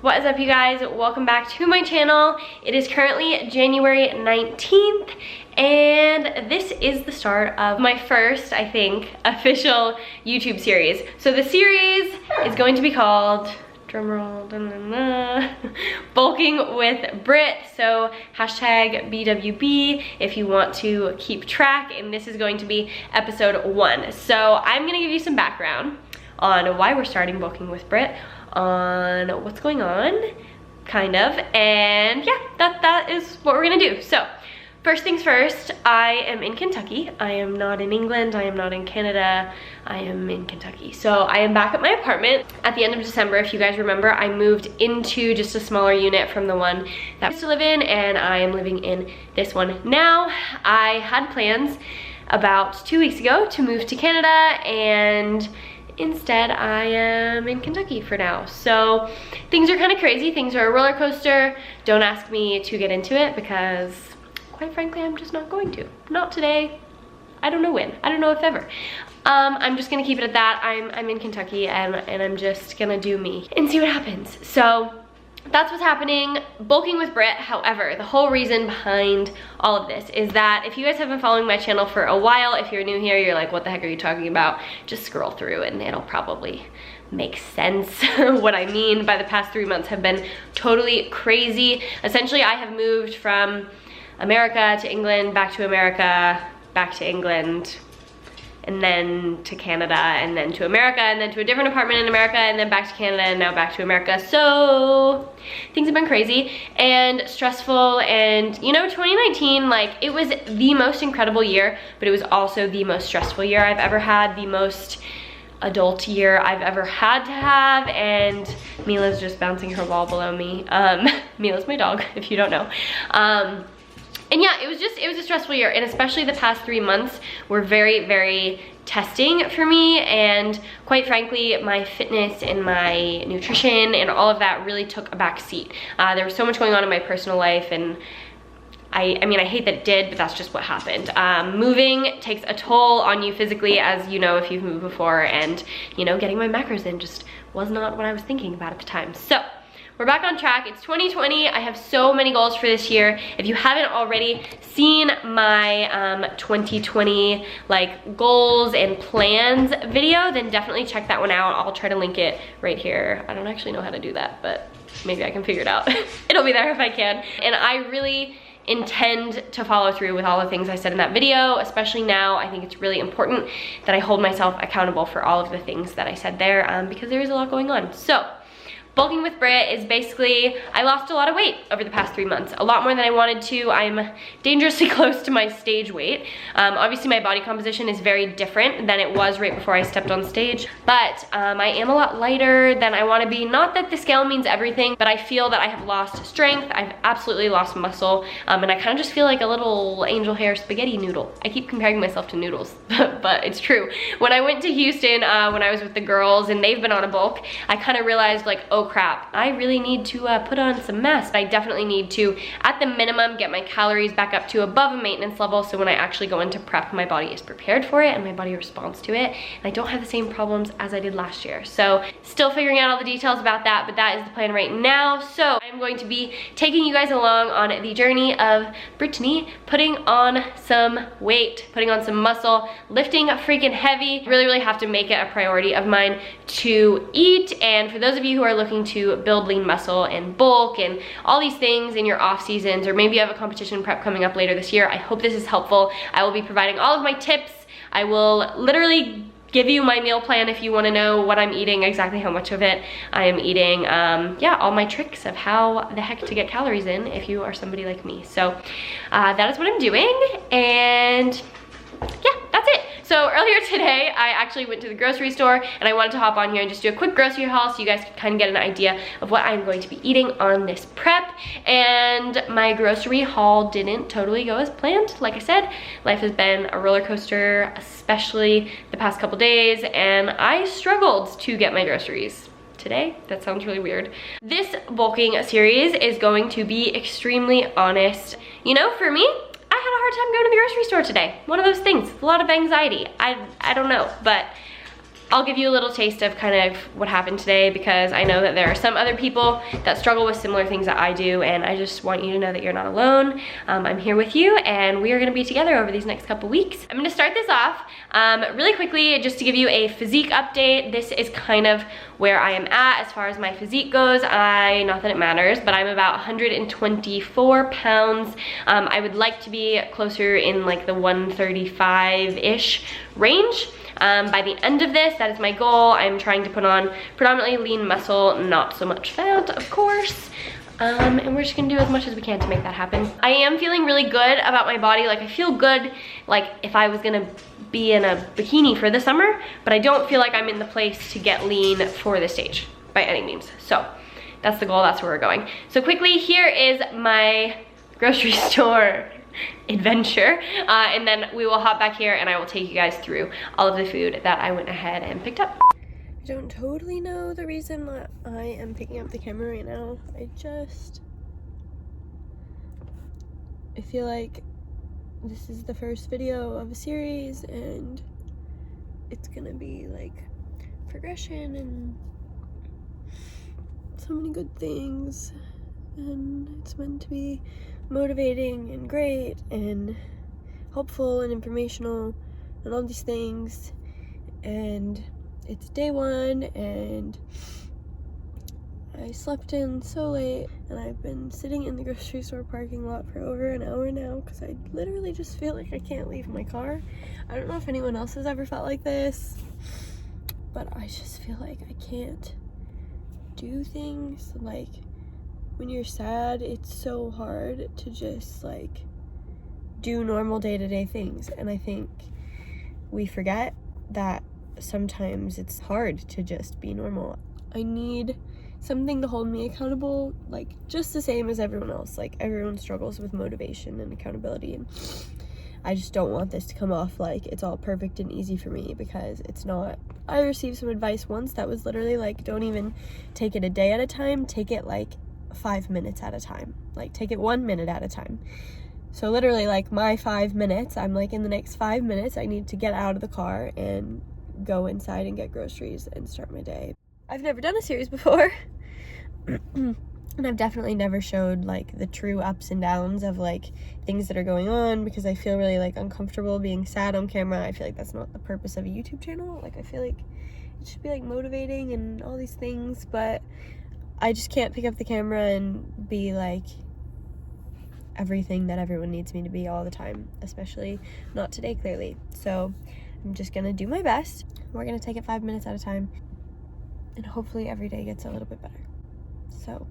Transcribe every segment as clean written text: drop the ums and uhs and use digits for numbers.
What is up, you guys? Welcome back to my channel. It is currently January 19th and this is the start of my first, I think, official YouTube series. So the series is going to be called, drumroll, Bulking with Britt. So hashtag BWB if you want to keep track, and this is going to be episode 1. So I'm gonna give you some background on why we're starting Bulking with Britt, on what's going on, kind of, and yeah, that is what we're gonna do. So first things first, I am in Kentucky. I am not in England, I am not in Canada, I am in Kentucky. So I am back at my apartment at the end of December. If you guys remember, I moved into just a smaller unit from the one that I used to live in, and I am living in this one now. I had plans about 2 weeks ago to move to Canada, and instead I am in Kentucky for now. So things are kind of crazy, things are a roller coaster. Don't ask me to get into it because quite frankly I'm just not going to. Not today, I don't know when, I don't know if ever. I'm just gonna keep it at that. I'm in Kentucky and I'm just gonna do me and see what happens. So that's what's happening. Bulking with Britt, however, the whole reason behind all of this is that if you guys have been following my channel for a while, if you're new here, you're like, what the heck are you talking about? Just scroll through and it'll probably make sense. What I mean by the past 3 months have been totally crazy. Essentially, I have moved from America to England, back to America, back to England, and then to Canada, and then to America, and then to a different apartment in America, and then back to Canada, and now back to America. So things have been crazy and stressful, and you know, 2019, like, it was the most incredible year, but it was also the most stressful year I've ever had, the most adult year I've ever had to have. And Mila's just bouncing her ball below me. Mila's my dog, if you don't know. And yeah, it was a stressful year, and especially the past 3 months were very, very testing for me, and quite frankly, my fitness and my nutrition and all of that really took a back seat. There was so much going on in my personal life, and I mean, I hate that it did, but that's just what happened. Moving takes a toll on you physically, as you know if you've moved before, and you know, getting my macros in just was not what I was thinking about at the time. So we're back on track. It's 2020. I have so many goals for this year. If you haven't already seen my 2020 like goals and plans video, then definitely check that one out. I'll try to link it right here. I don't actually know how to do that, but maybe I can figure it out. It'll be there if I can. And I really intend to follow through with all the things I said in that video, especially now. I think it's really important that I hold myself accountable for all of the things that I said there, because there is a lot going on. So Bulking with Britt is basically, I lost a lot of weight over the past 3 months, a lot more than I wanted to. I'm dangerously close to my stage weight. Obviously my body composition is very different than it was right before I stepped on stage, but I am a lot lighter than I want to be. Not that the scale means everything, but I feel that I have lost strength, I've absolutely lost muscle, and I kind of just feel like a little angel hair spaghetti noodle. I keep comparing myself to noodles, but it's true. When I went to Houston, when I was with the girls and they've been on a bulk, I kind of realized, like, oh crap, I really need to put on some mass. I definitely need to, at the minimum, get my calories back up to above a maintenance level, so when I actually go into prep, my body is prepared for it and my body responds to it, and I don't have the same problems as I did last year. So still figuring out all the details about that, but that is the plan right now. So I'm going to be taking you guys along on the journey of Brittany putting on some weight, putting on some muscle, lifting freaking heavy. Really, really have to make it a priority of mine to eat. And for those of you who are looking to build lean muscle and bulk and all these things in your off seasons, or maybe you have a competition prep coming up later this year, I hope this is helpful. I will be providing all of my tips. I will literally give you my meal plan if you want to know what I'm eating, exactly how much of it I am eating. Yeah, all my tricks of how the heck to get calories in if you are somebody like me. So that is what I'm doing, and yeah, that's it. So earlier today, I actually went to the grocery store and I wanted to hop on here and just do a quick grocery haul so you guys can kind of get an idea of what I'm going to be eating on this prep. And my grocery haul didn't totally go as planned. Like I said, life has been a roller coaster, especially the past couple days, and I struggled to get my groceries today. That sounds really weird. This bulking series is going to be extremely honest. You know, for me, I had a hard time going to the grocery store today. One of those things, a lot of anxiety. I don't know, but I'll give you a little taste of kind of what happened today, because I know that there are some other people that struggle with similar things that I do, and I just want you to know that you're not alone. I'm here with you, and we are gonna be together over these next couple weeks. I'm gonna start this off really quickly just to give you a physique update. This is kind of where I am at as far as my physique goes. Not that it matters, but I'm about 124 pounds. I would like to be closer in like the 135-ish range. By the end of this, that is my goal. I'm trying to put on predominantly lean muscle, not so much fat, of course. And we're just gonna do as much as we can to make that happen. I am feeling really good about my body. Like, I feel good like if I was gonna be in a bikini for the summer, but I don't feel like I'm in the place to get lean for this stage by any means. So that's the goal, that's where we're going. So quickly, here is my grocery store adventure, and then we will hop back here and I will take you guys through all of the food that I went ahead and picked up. I don't totally know the reason that I am picking up the camera right now. I feel like this is the first video of a series, and it's gonna be like progression and so many good things, and it's meant to be motivating and great and helpful and informational and all these things. And it's day one, and I slept in so late, and I've been sitting in the grocery store parking lot for over an hour now because I literally just feel like I can't leave my car. I don't know if anyone else has ever felt like this, but I just feel like I can't do things. Like, when you're sad, it's so hard to just like do normal day-to-day things, and I think we forget that sometimes it's hard to just be normal. I need something to hold me accountable, like just the same as everyone else. Like, everyone struggles with motivation and accountability, and I just don't want this to come off like it's all perfect and easy for me, because it's not. I received some advice once that was literally like, don't even take it a day at a time, take it like 5 minutes at a time. Like, take it 1 minute at a time. So literally, like, my 5 minutes, I'm like, in the next 5 minutes I need to get out of the car and go inside and get groceries and start my day. I've never done a series before and I've definitely never showed like the true ups and downs of like things that are going on, because I feel really like uncomfortable being sad on camera. I feel like that's not the purpose of a YouTube channel. Like, I feel like it should be like motivating and all these things, but I just can't pick up the camera and be like everything that everyone needs me to be all the time, especially not today, clearly. So I'm just gonna do my best. We're gonna take it 5 minutes at a time, and hopefully every day gets a little bit better. So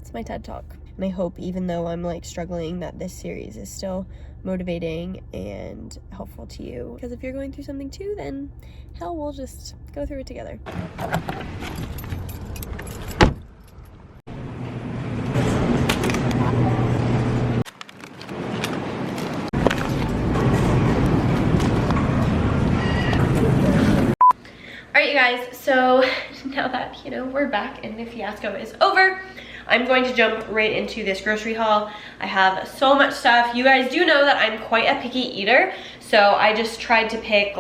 it's my TED Talk, and I hope, even though I'm like struggling, that this series is still motivating and helpful to you, because if you're going through something too, then hell, we'll just go through it together. Alright, you guys, so now that, you know, we're back and the fiasco is over, I'm going to jump right into this grocery haul. I have so much stuff. You guys do know that I'm quite a picky eater, so I just tried to pick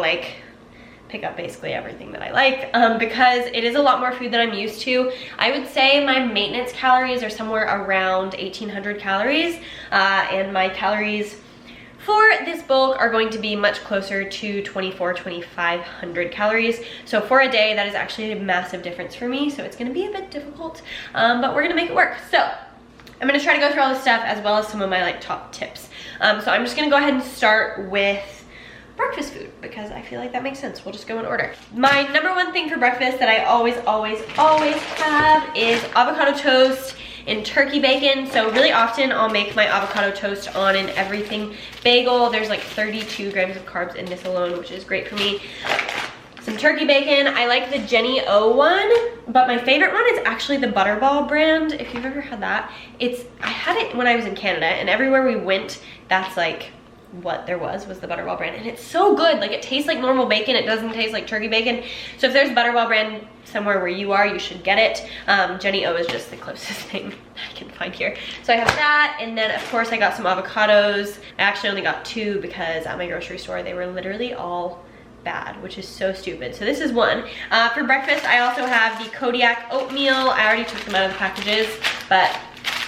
up basically everything that I like, because it is a lot more food than I'm used to. I would say my maintenance calories are somewhere around 1,800 calories, and my calories for this bulk are going to be much closer to 2,500 calories. So for a day, that is actually a massive difference for me. So it's gonna be a bit difficult, but we're gonna make it work. So I'm gonna try to go through all this stuff, as well as some of my like top tips. So I'm just gonna go ahead and start with breakfast food, because I feel like that makes sense. We'll just go in order. My number one thing for breakfast that I always have is avocado toast and turkey bacon. So really often I'll make my avocado toast on an everything bagel. There's like 32 grams of carbs in this alone, which is great for me. Some turkey bacon. I like the Jenny O one, but my favorite one is actually the Butterball brand. If you've ever had that, I had it when I was in Canada, and everywhere we went, that's like what there was the Butterball brand, and it's so good. Like, it tastes like normal bacon. It doesn't taste like turkey bacon. So if there's Butterball brand somewhere where you are, you should get it. Jenny O is just the closest thing I can find here. So I have that, and then of course I got some avocados. I actually only got 2 because at my grocery store they were literally all bad, which is so stupid. So this is one. For breakfast, I also have the Kodiak Oatmeal. I already took them out of the packages, but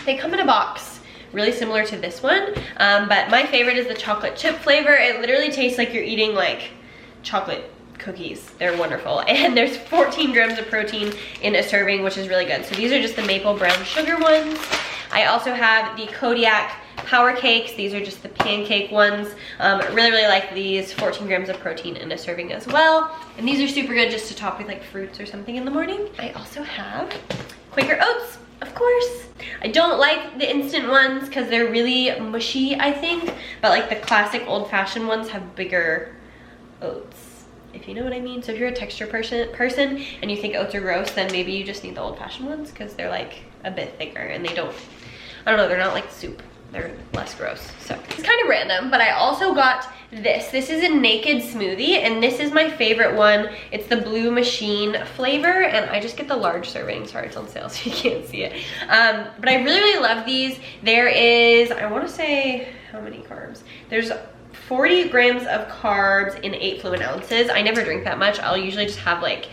they come in a box, really similar to this one. But my favorite is the chocolate chip flavor. It literally tastes like you're eating like chocolate cookies. They're wonderful. And there's 14 grams of protein in a serving, which is really good. So these are just the maple brown sugar ones. I also have the Kodiak Power Cakes. These are just the pancake ones. Really like these. 14 grams of protein in a serving as well. And these are super good just to top with like fruits or something in the morning. I also have Quaker Oats, of course. I don't like the instant ones because they're really mushy, I think. But like the classic old-fashioned ones have bigger oats, if you know what I mean. So if you're a texture person and you think oats are gross, then maybe you just need the old-fashioned ones because they're like a bit thicker and they don't, I don't know, they're not like soup. They're less gross. So it's kind of random, but I also got this. This is a naked smoothie, and this is my favorite one. It's the Blue Machine flavor, and I just get the large serving. Sorry, it's on sale, so you can't see it. But I really love these. There is, I want to say, how many carbs? There's 40 grams of carbs in 8 fluid ounces. I never drink that much. I'll usually just have like,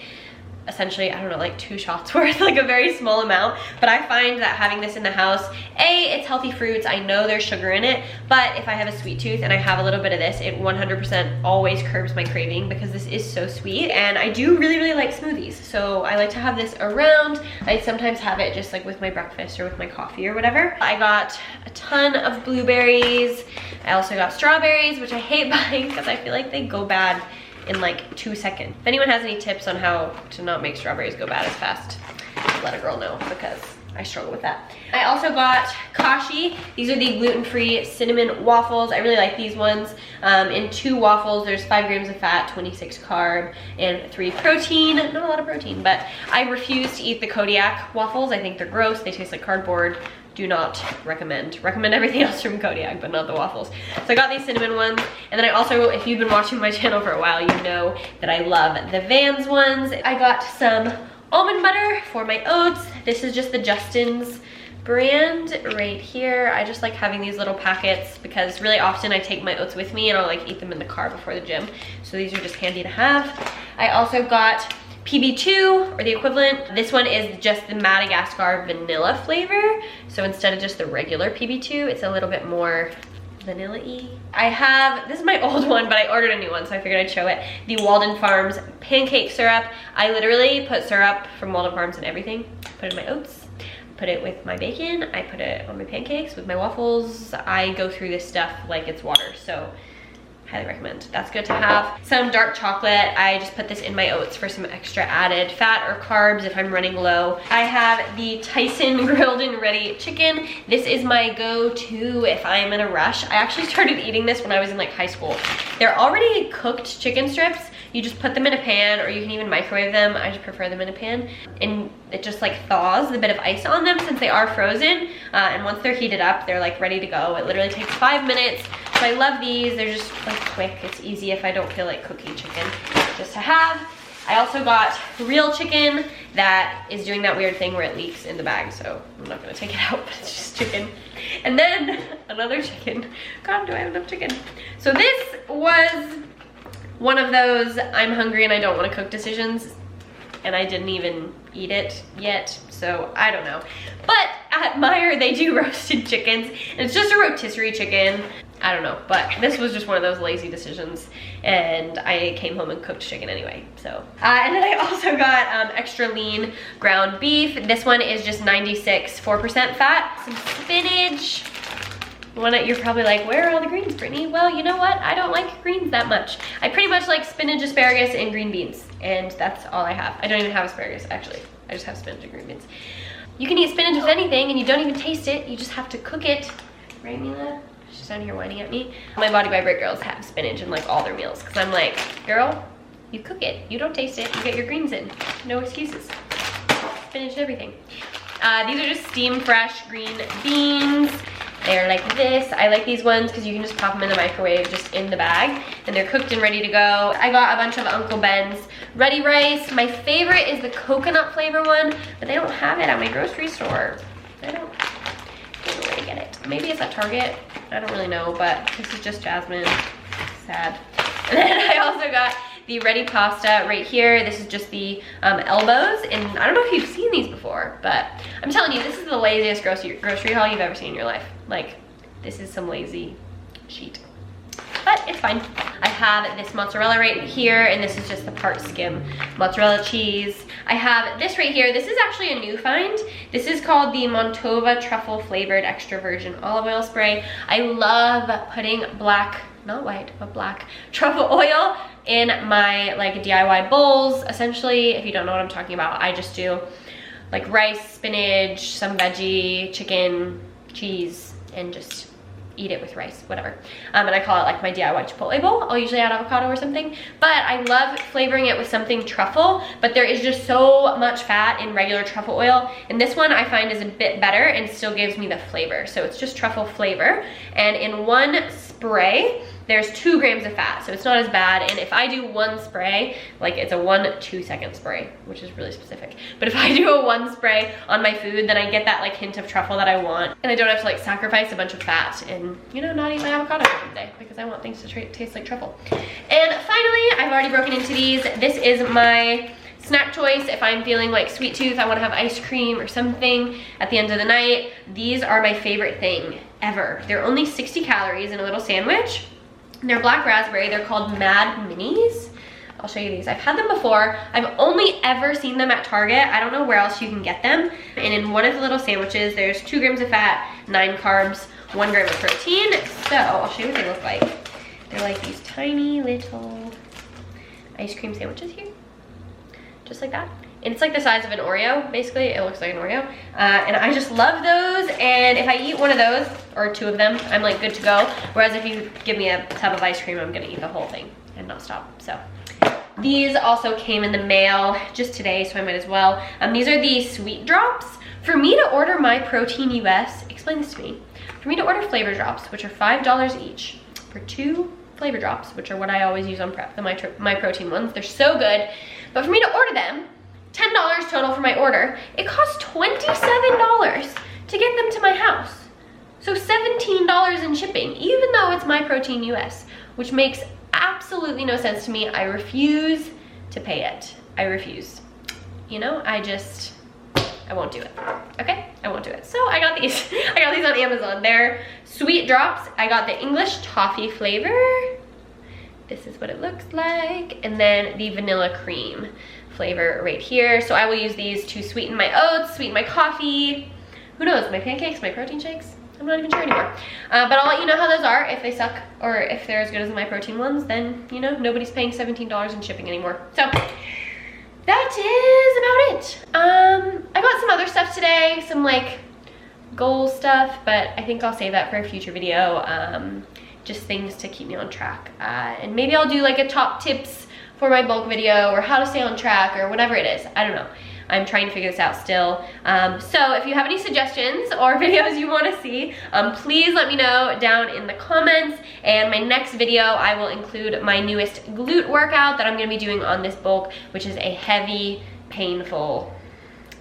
essentially, I don't know, like 2 shots worth, like a very small amount. But I find that having this in the house, A, it's healthy fruits. I know there's sugar in it, but if I have a sweet tooth and I have a little bit of this, it 100% always curbs my craving because this is so sweet. And I do really like smoothies. So I like to have this around. I sometimes have it just like with my breakfast or with my coffee or whatever. I got a ton of blueberries. I also got strawberries, which I hate buying because I feel like they go bad in like 2 seconds. If anyone has any tips on how to not make strawberries go bad as fast, let a girl know because I struggle with that. I also got Kashi. These are the gluten-free cinnamon waffles. I really like these ones. In 2 waffles, there's 5 grams of fat, 26 carb, and 3 protein. Not a lot of protein, but I refuse to eat the Kodiak waffles. I think they're gross. They taste like cardboard. Do not recommend. Recommend everything else from Kodiak, but not the waffles. So I got these cinnamon ones. And then I also, if you've been watching my channel for a while, you know that I love the Vans ones. I got some almond butter for my oats. This is just the Justin's brand right here. I just like having these little packets because really often I take my oats with me and I'll like eat them in the car before the gym. So these are just handy to have. I also got PB2 or the equivalent. This one is just the Madagascar vanilla flavor. So instead of just the regular PB2, it's a little bit more vanilla-y. I have, this is my old one, but I ordered a new one, so I figured I'd show it. The Walden Farms pancake syrup. I literally put syrup from Walden Farms in everything. Put it in my oats, put it with my bacon, I put it on my pancakes, with my waffles. I go through this stuff like it's water, so highly recommend. That's good to have. Some dark chocolate. I just put this in my oats for some extra added fat or carbs if I'm running low. I have the Tyson grilled and ready chicken. This is my go-to if I'm in a rush. I actually started eating this when I was in like high school. They're already cooked chicken strips. You just put them in a pan, or you can even microwave them. I just prefer them in a pan. And it just like thaws a bit of ice on them since they are frozen. And once they're heated up, they're like ready to go. It literally takes 5 minutes. So I love these. They're just like quick. It's easy if I don't feel like cooking chicken just to have. I also got real chicken that is doing that weird thing where it leaks in the bag. So I'm not gonna take it out, but it's just chicken. And then another chicken. God, do I have enough chicken? So this was one of those I'm hungry and I don't want to cook decisions, and I didn't even eat it yet, so I don't know. But at Meijer they do roasted chickens, and it's just a rotisserie chicken. I don't know, but this was just one of those lazy decisions, and I came home and cooked chicken anyway, so. And then I also got extra lean ground beef. This one is just 96 4% fat, some spinach. You're probably like, where are all the greens, Brittany? Well, you know what? I don't like greens that much. I pretty much like spinach, asparagus, and green beans. And that's all I have. I don't even have asparagus, actually. I just have spinach and green beans. You can eat spinach with anything, and you don't even taste it. You just have to cook it. Right, Mila? She's down here whining at me. My Body By Britt girls have spinach in like all their meals. Because I'm like, girl, you cook it. You don't taste it. You get your greens in. No excuses. Spinach and everything. These are just steam fresh green beans. They're like this. I like these ones because you can just pop them in the microwave just in the bag, and they're cooked and ready to go. I got a bunch of Uncle Ben's ready rice. My favorite is the coconut flavor one, but they don't have it at my grocery store. I don't know where to get it. Maybe it's at Target. I don't really know, but this is just jasmine. Sad. And then I also got the ready pasta right here. This is just the elbows, and I don't know if you've seen these before, but I'm telling you, this is the laziest grocery haul you've ever seen in your life. Like, this is some lazy sheet. But it's fine. I have this mozzarella right here, and this is just the part skim mozzarella cheese. I have this right here. This is actually a new find. This is called the Mantova Truffle Flavored Extra Virgin Olive Oil Spray. I love putting black, not white, but black truffle oil in my like DIY bowls. Essentially, if you don't know what I'm talking about, I just do like rice, spinach, some veggie, chicken, cheese, and just eat it with rice, whatever. And I call it like my DIY Chipotle bowl. I'll usually add avocado or something, but I love flavoring it with something truffle, but there is just so much fat in regular truffle oil, and this one I find is a bit better and still gives me the flavor. So it's just truffle flavor, and in one spray, there's 2 grams of fat, so it's not as bad. And if I do one spray, like it's a 1-2 second spray, which is really specific. But if I do a 1 spray on my food, then I get that like hint of truffle that I want. And I don't have to like sacrifice a bunch of fat and, you know, not eat my avocado every day because I want things to taste like truffle. And finally, I've already broken into these. This is my snack choice. If I'm feeling like sweet tooth, I want to have ice cream or something at the end of the night. These are my favorite thing ever. They're only 60 calories in a little sandwich. They're black raspberry. They're called Mad Minis. I'll show you these. I've had them before. I've only ever seen them at Target. I don't know where else you can get them. And in one of the little sandwiches, there's 2 grams of fat, 9 carbs, 1 gram of protein. So I'll show you what they look like. They're like these tiny little ice cream sandwiches here. Just like that. And it's like the size of an Oreo, basically. It looks like an Oreo. And I just love those. And if I eat one of those, or 2 of them, I'm like good to go. Whereas if you give me a tub of ice cream, I'm gonna eat the whole thing and not stop. So these also came in the mail just today, so I might as well. These are the sweet drops. For me to order My Protein US, explain this to me. For me to order flavor drops, which are $5 each, for 2 flavor drops, which are what I always use on prep, the My Protein ones. They're so good. But for me to order them, $10 total for my order, it costs $27 to get them to my house. So $17 in shipping, even though it's My Protein US, which makes absolutely no sense to me. I refuse to pay it. I refuse. You know, I won't do it. Okay, I won't do it. So I got these. I got these on Amazon. They're sweet drops. I got the English toffee flavor. This is what it looks like. And then the vanilla cream flavor right here. So I will use these to sweeten my oats, sweeten my coffee. Who knows, my pancakes, my protein shakes? I'm not even sure anymore. But I'll let you know how those are. If they suck or if they're as good as My Protein ones, then, you know, nobody's paying $17 in shipping anymore. So that is about it. I got some other stuff today, some like goal stuff, but I think I'll save that for a future video. Just things to keep me on track. And maybe I'll do like a top tips for my bulk video or how to stay on track or whatever it is. I don't know. I'm trying to figure this out still. So if you have any suggestions or videos you want to see, please let me know down in the comments. And my next video, I will include my newest glute workout that I'm going to be doing on this bulk, which is a heavy, painful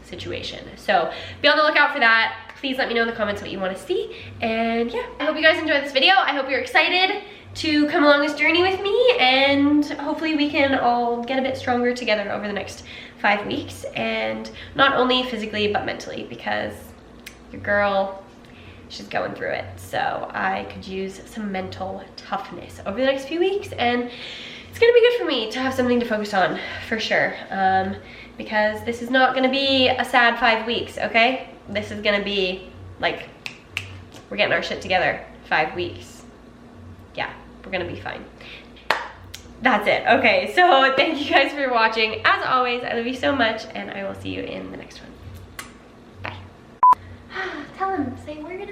situation. So be on the lookout for that. Please let me know in the comments what you want to see. And yeah, I hope you guys enjoyed this video. I hope you're excited to come along this journey with me, and hopefully we can all get a bit stronger together over the next 5 weeks, and not only physically but mentally, because your girl, she's going through it. So I could use some mental toughness over the next few weeks, and it's gonna be good for me to have something to focus on for sure, because this is not gonna be a sad 5 weeks, okay? This is gonna be like, we're getting our shit together 5 weeks. Yeah, we're gonna be fine. That's it. Okay, so thank you guys for watching. As always, I love you so much, and I will see you in the next one. Bye. Tell him, say we're gonna